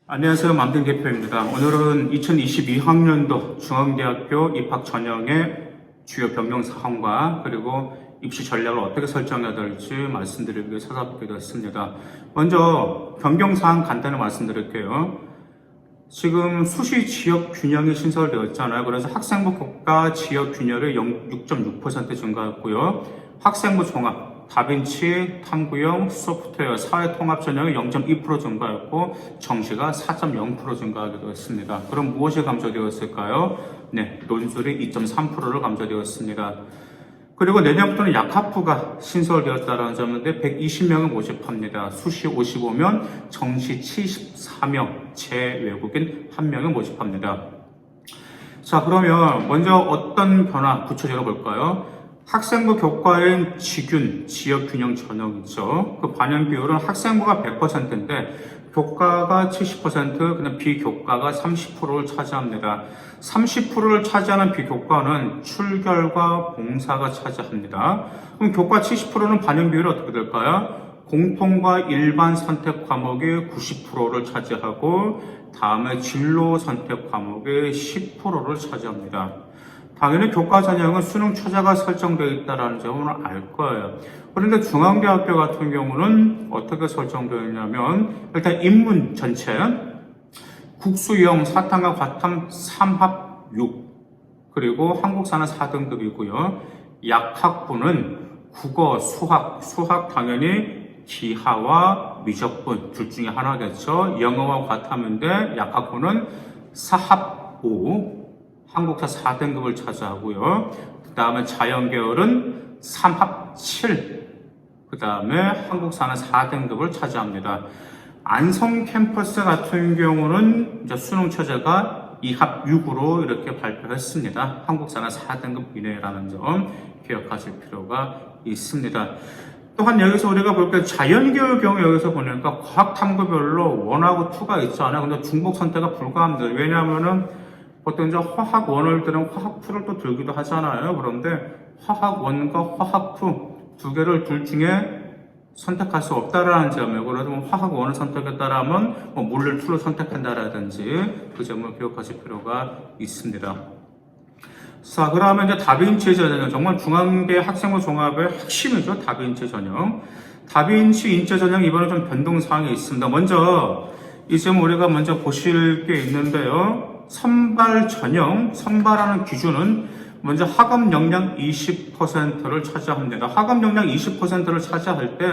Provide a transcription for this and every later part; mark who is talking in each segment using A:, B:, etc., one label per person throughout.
A: 안녕하세요. 만든 대표입니다. 오늘은 2022학년도 중앙대학교 입학 전형의 주요 변경 사항과 그리고 입시 전략을 어떻게 설정해야 될지 말씀드리기 위해 찾아뵙게 되었습니다. 먼저 변경 사항 간단히 말씀드릴게요. 지금 수시 지역 균형이 신설되었잖아요. 그래서 학생부 교과 지역 균열이 6.6% 증가했고요. 학생부 종합 다빈치, 탐구형, 소프트웨어, 사회통합 전형이 0.2% 증가했고 정시가 4.0% 증가하게 되었습니다. 그럼 무엇이 감소되었을까요? 네, 논술이 2.3%를 감소되었습니다. 그리고 내년부터는 약학부가 신설되었다는 점인데 120명을 모집합니다. 수시 55명, 정시 74명, 재외국인 1명을 모집합니다. 자, 그러면 먼저 어떤 변화 구체적으로 볼까요? 학생부 교과인 지균, 지역균형 전형이죠. 그 반영 비율은 학생부가 100%인데 교과가 70%, 그냥 비교과가 30%를 차지합니다. 30%를 차지하는 비교과는 출결과 봉사가 차지합니다. 그럼 교과 70%는 반영 비율이 어떻게 될까요? 공통과 일반 선택 과목이 90%를 차지하고 다음에 진로 선택 과목이 10%를 차지합니다. 당연히 교과 전형은 수능 최저가 설정되어 있다는 점은 알 거예요. 그런데 중앙대학교 같은 경우는 어떻게 설정되어 있냐면 일단 인문 전체 국수형 사탐과 과탐 3합 6 그리고 한국사는 4등급이고요. 약학부는 국어, 수학 당연히 기하와 미적분 둘 중에 하나겠죠. 영어와 과탐인데 약학부는 4합 5 한국사 4등급을 차지하고요. 그 다음에 자연계열은 3합 7. 그 다음에 한국사는 4등급을 차지합니다. 안성 캠퍼스 같은 경우는 이제 수능 최저가 2합 6으로 이렇게 발표했습니다. 한국사는 4등급 이내라는 점 기억하실 필요가 있습니다. 또한 여기서 우리가 볼게요. 자연계열 경우 여기서 보니까 과학탐구별로 1하고 2가 있잖아요. 근데 중복 선택가 불가합니다. 왜냐하면은 보통 이제 화학 1을 화학 2를 또 들기도 하잖아요. 그런데 화학 1과 화학 2 두 개를 둘 중에 선택할 수 없다라는 점이에요. 그래서 화학 1을 선택했다라면 물릴 2를 선택한다라든지 그 점을 기억하실 필요가 있습니다. 자, 그러면 이제 다빈치 전형, 정말 중앙대 학생부 종합의 핵심이죠. 다빈치 전형. 다빈치 인체 전형 이번에 좀 변동 사항이 있습니다. 먼저 이 점 우리가 먼저 보실 게 있는데요. 선발 전형, 선발하는 기준은 먼저 학업 역량 20%를 차지합니다. 학업 역량 20%를 차지할 때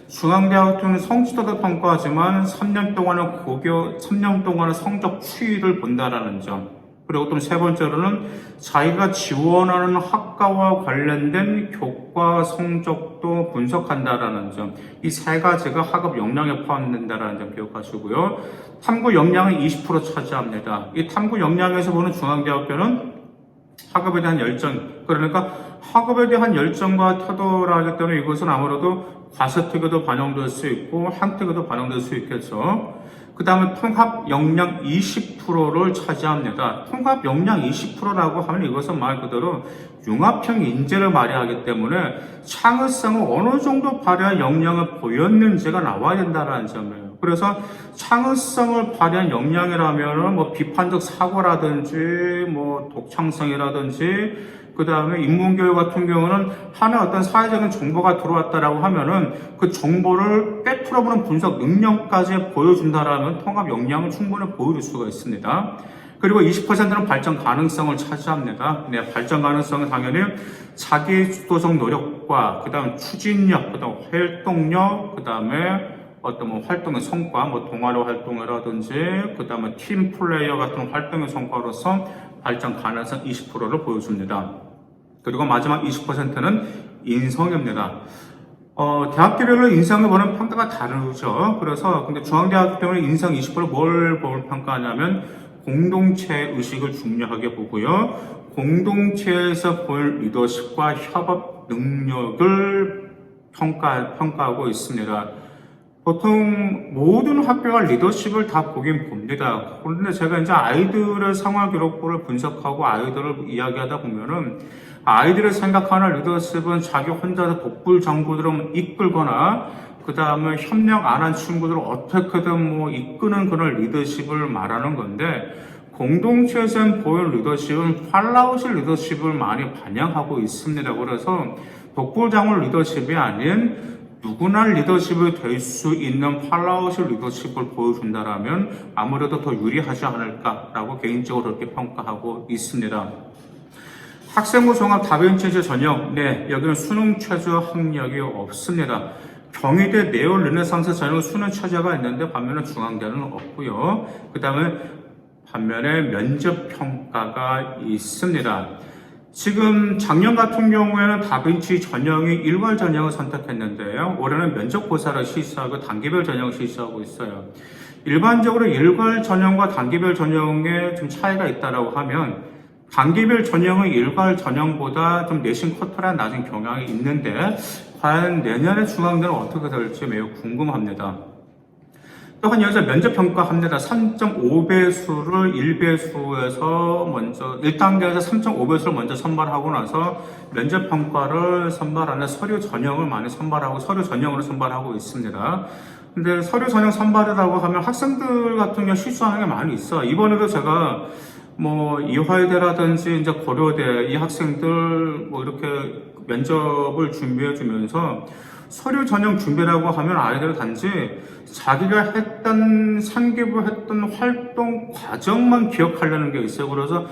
A: 중앙대학교는 성취도도 평가하지만 3년 동안의 성적 추이를 본다라는 점. 그리고 또 세 번째로는 자기가 지원하는 학과와 관련된 교과 성적도 분석한다라는 점. 이 세 가지가 학업 역량에 포함된다라는 점 기억하시고요. 탐구 역량은 20% 차지합니다. 이 탐구 역량에서 보는 중앙대학교는 학업에 대한 열정, 그러니까 학업에 대한 열정과 태도를 하기 때문에 이것은 아무래도 과세특위도 반영될 수 있고 항특위도 반영될 수 있겠죠. 그 다음에 통합 역량 20%를 차지합니다. 통합 역량 20%라고 하면 이것은 말 그대로 융합형 인재를 말하기 때문에 창의성을 어느 정도 발휘한 역량을 보였는지가 나와야 된다는 점이에요. 그래서 창의성을 발휘한 역량이라면 비판적 사고라든지 독창성이라든지 그 다음에 인문교육 같은 경우는 하나의 어떤 사회적인 정보가 들어왔다라고 하면은 그 정보를 꿰뚫어보는 분석 능력까지 보여준다라면 통합 역량을 충분히 보여줄 수가 있습니다. 그리고 20%는 발전 가능성을 차지합니다. 네, 발전 가능성은 당연히 자기 주도적 노력과 그 다음 추진력, 그 다음 활동력, 그 다음에 어떤 활동의 성과, 동아리 활동이라든지 그 다음에 팀 플레이어 같은 활동의 성과로서 발전 가능성 20%를 보여줍니다. 그리고 마지막 20%는 인성입니다. 대학교별로 인성을 보는 평가가 다르죠. 그래서 근데 중앙대학교 경우는 인성 20% 뭘 평가하냐면 공동체 의식을 중요하게 보고요. 공동체에서 볼 리더십과 협업 능력을 평가하고 있습니다. 보통 모든 학교가 리더십을 다 보긴 봅니다. 그런데 제가 이제 아이들의 생활 기록부를 분석하고 아이들을 이야기하다 보면은 아이들이 생각하는 리더십은 자기 혼자서 독불장구들을 이끌거나 그 다음에 협력 안 한 친구들을 어떻게든 뭐 이끄는 그런 리더십을 말하는 건데, 공동체에서 보이는 리더십은 팔라우스 리더십을 많이 반영하고 있습니다. 그래서 독불장군 리더십이 아닌 누구나 리더십이 될 수 있는 팔라우스 리더십을 보여준다라면 아무래도 더 유리하지 않을까라고 개인적으로 그렇게 평가하고 있습니다. 학생부 종합 다빈치 전형, 네, 여기는 수능 최저 학력이 없습니다. 경희대 네오 르네상스 전형 수능 최저가 있는데 반면에 중앙대는 없고요. 그 다음에 반면에 면접 평가가 있습니다. 지금 작년 같은 경우에는 다빈치 전형이 일괄 전형을 선택했는데요. 올해는 면접고사를 실시하고 단계별 전형을 실시하고 있어요. 일반적으로 일괄 전형과 단계별 전형에 좀 차이가 있다라고 하면, 단계별 전형은 일괄 전형보다 좀 내신 커트가 낮은 경향이 있는데, 과연 내년에 중앙대는 어떻게 될지 매우 궁금합니다. 또한 여기서 면접 평가합니다. 3.5배수를 1배수에서 먼저 1단계에서 3.5배수를 먼저 선발하고 나서 면접 평가를 선발하는 서류 전형을 많이 선발하고 서류 전형으로 선발하고 있습니다. 근데 서류 전형 선발이라고 하면 학생들 같은 경우 실수하는 게 많이 있어. 이번에도 제가 뭐 이화여대라든지 이제 고려대 이 학생들 뭐 이렇게 면접을 준비해 주면서 서류 전형 준비라고 하면 아이들 단지 자기가 했던 상기부 했던 활동 과정만 기억하려는 게 있어요. 그래서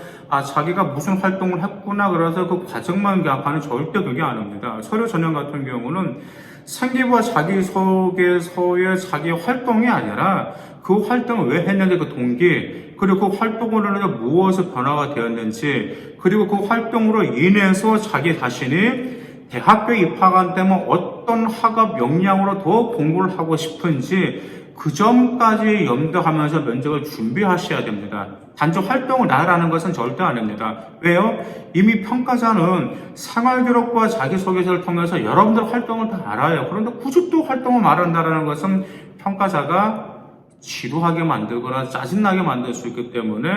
A: 자기가 무슨 활동을 했구나 그래서 그 과정만 기억하는, 절대 그게 아닙니다. 서류 전형 같은 경우는 상기부와 자기소개서의 자기 활동이 아니라 그 활동을 왜 했는지 그 동기, 그리고 그 활동으로 인해서 무엇을 변화가 되었는지, 그리고 그 활동으로 인해서 자기 자신이 대학교에 입학한 때면 어떤 학업 역량으로 더 공부를 하고 싶은지 그 점까지 염두하면서 면접을 준비하셔야 됩니다. 단지 활동을 나열하는 것은 절대 아닙니다. 왜요? 이미 평가자는 생활기록과 자기소개서를 통해서 여러분들 활동을 다 알아요. 그런데 굳이 또 활동을 말한다는 것은 평가자가 지루하게 만들거나 짜증나게 만들 수 있기 때문에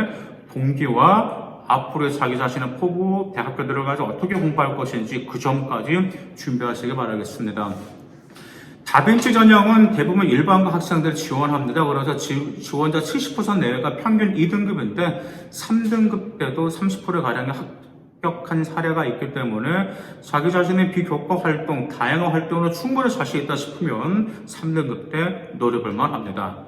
A: 동기와 앞으로의 자기 자신의 포부, 대학교 들어가서 어떻게 공부할 것인지 그 점까지 준비하시기 바라겠습니다. 다빈치 전형은 대부분 일반고 학생들 지원합니다. 그래서 지원자 70% 내외가 평균 2등급인데 3등급 때도 30%가량의 합격한 사례가 있기 때문에 자기 자신의 비교과 활동, 다양한 활동으로 충분히 자신 있다 싶으면 3등급 때 노려볼 만합니다.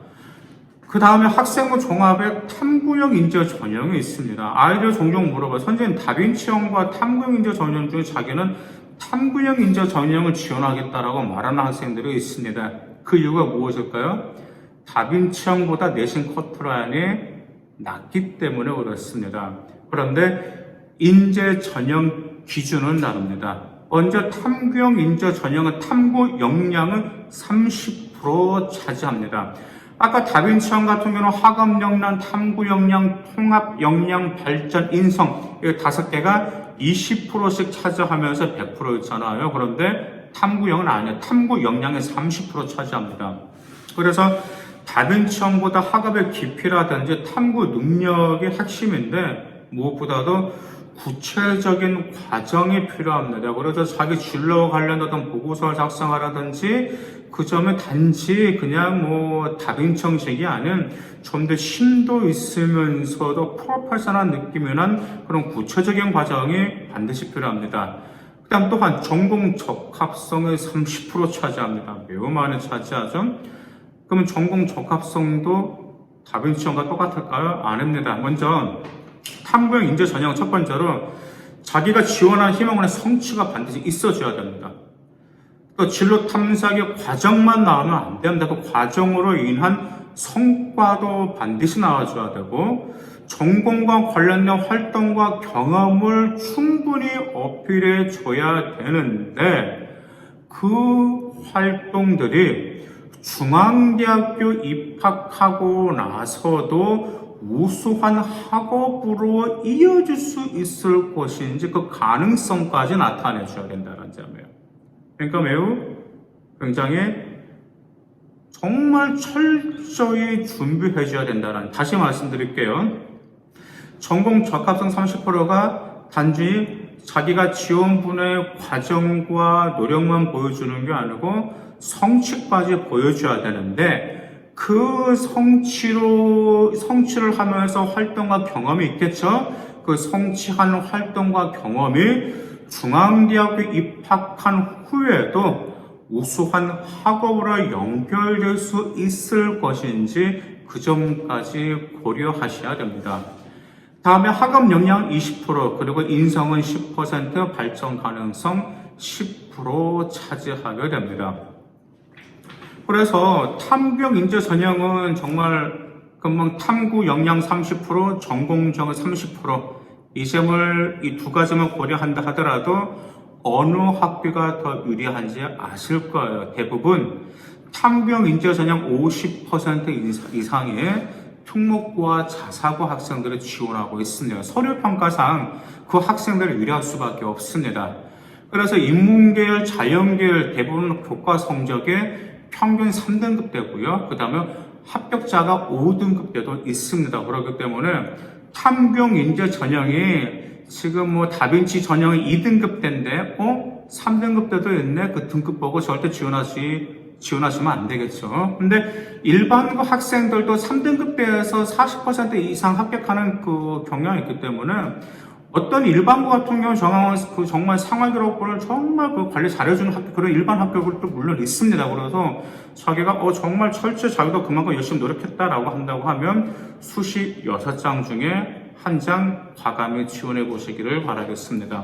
A: 그 다음에 학생부 종합의 탐구형 인재 전형이 있습니다. 아이들 종종 물어봐요. 선생님, 다빈치형과 탐구형 인재 전형 중에 자기는 탐구형 인재 전형을 지원하겠다라고 말하는 학생들이 있습니다. 그 이유가 무엇일까요? 다빈치형보다 내신 커트라인이 낮기 때문에 그렇습니다. 그런데 인재 전형 기준은 다릅니다. 먼저 탐구형 인재 전형은 탐구 역량은 30% 차지합니다. 아까 다빈치형 같은 경우는 학업 역량, 탐구 역량, 통합 역량, 발전, 인성 이 5개가 20%씩 차지하면서 100%였잖아요. 그런데 탐구형은 아니에요. 탐구 역량의 30% 차지합니다. 그래서 다빈치형보다 학업의 깊이라든지 탐구 능력이 핵심인데 무엇보다도 구체적인 과정이 필요합니다. 그래서 자기 진로와 관련된 보고서를 작성하라든지 그 점에 단지 그냥 뭐 다빈치형식이 아닌 좀 더 심도 있으면서도 프로페셔널한 느낌이 난 그런 구체적인 과정이 반드시 필요합니다. 그 다음 또한 전공 적합성의 30% 차지합니다. 매우 많이 차지하죠. 그러면 전공 적합성도 다빈치형과 똑같을까요? 아닙니다. 먼저 탐구형 인재 전형 첫 번째로 자기가 지원한 희망원의 성취가 반드시 있어줘야 됩니다. 또 진로 탐색의 과정만 나오면 안 됩니다. 그 과정으로 인한 성과도 반드시 나와줘야 되고 전공과 관련된 활동과 경험을 충분히 어필해 줘야 되는데 그 활동들이 중앙대학교 입학하고 나서도 우수한 학업으로 이어질 수 있을 것인지 그 가능성까지 나타내 줘야 된다는 점이에요. 그러니까 매우 굉장히 정말 철저히 준비해 줘야 된다는, 다시 말씀드릴게요. 전공 적합성 30%가 단지 자기가 지원분의 과정과 노력만 보여주는 게 아니고 성취까지 보여줘야 되는데 그 성취를 하면서 활동과 경험이 있겠죠? 그 성취하는 활동과 경험이 중앙대학교 입학한 후에도 우수한 학업으로 연결될 수 있을 것인지 그 점까지 고려하셔야 됩니다. 다음에 학업 역량 20%, 그리고 인성은 10%, 발전 가능성 10% 차지하게 됩니다. 그래서 탐구형 인재 전형은 정말 금방 탐구 역량 30%, 전공정은 30%, 이 점을, 이 두 가지만 고려한다 하더라도 어느 학교가 더 유리한지 아실 거예요. 대부분 탐구형 인재 전형 50% 이상의 특목고와 자사고 학생들을 지원하고 있습니다. 서류평가상 그 학생들을 유리할 수밖에 없습니다. 그래서 인문계열, 자연계열 대부분 교과 성적에 평균 3등급 되고요. 그 다음에 합격자가 5등급 대도 있습니다. 그렇기 때문에 탐구형 인재 전형이 지금 뭐 다빈치 전형이 2등급 대인데 3등급 대도 있네. 그 등급 보고 절대 지원하시면 안 되겠죠. 근데 일반 학생들도 3등급 대에서 40% 이상 합격하는 그 경향이 있기 때문에 어떤 일반고 같은 경우 정말 상황기록부를 정말 그 관리 잘해주는 학교, 그런 일반 학교들도 물론 있습니다. 그래서 자기가 정말 철저히 자기도 그만큼 열심히 노력했다라고 한다고 하면 수시 6장 중에 1장 과감히 지원해 보시기를 바라겠습니다.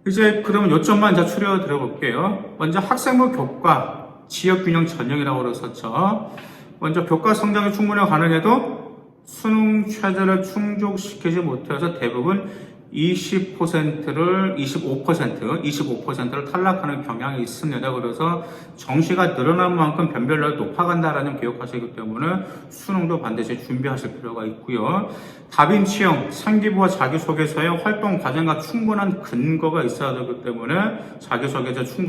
A: 이제 그러면 요점만 이제 추려 드려볼게요. 먼저 학생부 교과, 지역균형 전형이라고 그랬었죠. 먼저 교과 성적이 충분히 가능해도 수능 최저를 충족시키지 못해서 대부분 25%를 탈락하는 경향이 있습니다. 그래서 정시가 늘어난 만큼 변별력이 높아간다라는 기억하시기 때문에 수능도 반드시 준비하실 필요가 있고요. 다빈치형, 상기부와 자기소개서의 활동 과정과 충분한 근거가 있어야 되기 때문에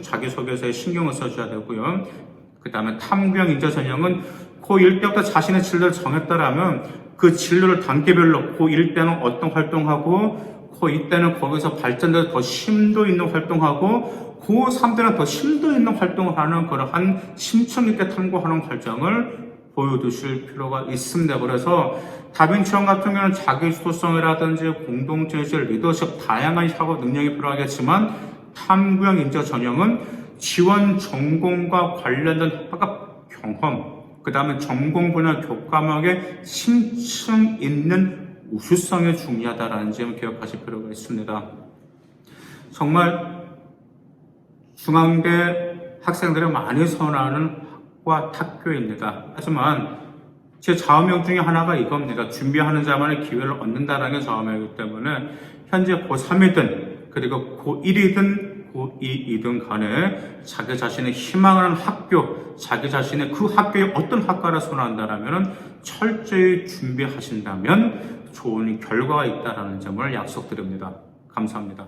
A: 자기소개서에 신경을 써줘야 되고요. 그 다음에 탐구형 인재 전형은 고1 때부터 자신의 진로를 정했다라면 그 진로를 단계별로 고1 때는 어떤 활동하고 고2 때는 거기서 발전돼서 더 심도 있는 활동하고 고3 때는 더 심도 있는 활동을 하는 그러한 심층 있게 탐구하는 과정을 보여두실 필요가 있습니다. 그래서 다빈치형 같은 경우는 자기주도성이라든지 공동체질, 리더십, 다양한 협업 능력이 필요하겠지만 탐구형 인재 전형은 지원 전공과 관련된 학업 경험, 그 다음에 전공 분야 교과목에 심층 있는 우수성이 중요하다는 점을 기억하실 필요가 있습니다. 정말 중앙대 학생들이 많이 선호하는 학과 학교입니다. 하지만 제 좌우명 중에 하나가 이겁니다. 준비하는 자만의 기회를 얻는다는 게 좌우명이기 때문에 현재 고3이든 그리고 고1이든 고2이든 간에 자기 자신의 희망하는 학교, 자기 자신의 그 학교에 어떤 학과를 선호한다면 철저히 준비하신다면 좋은 결과가 있다는 점을 약속드립니다. 감사합니다.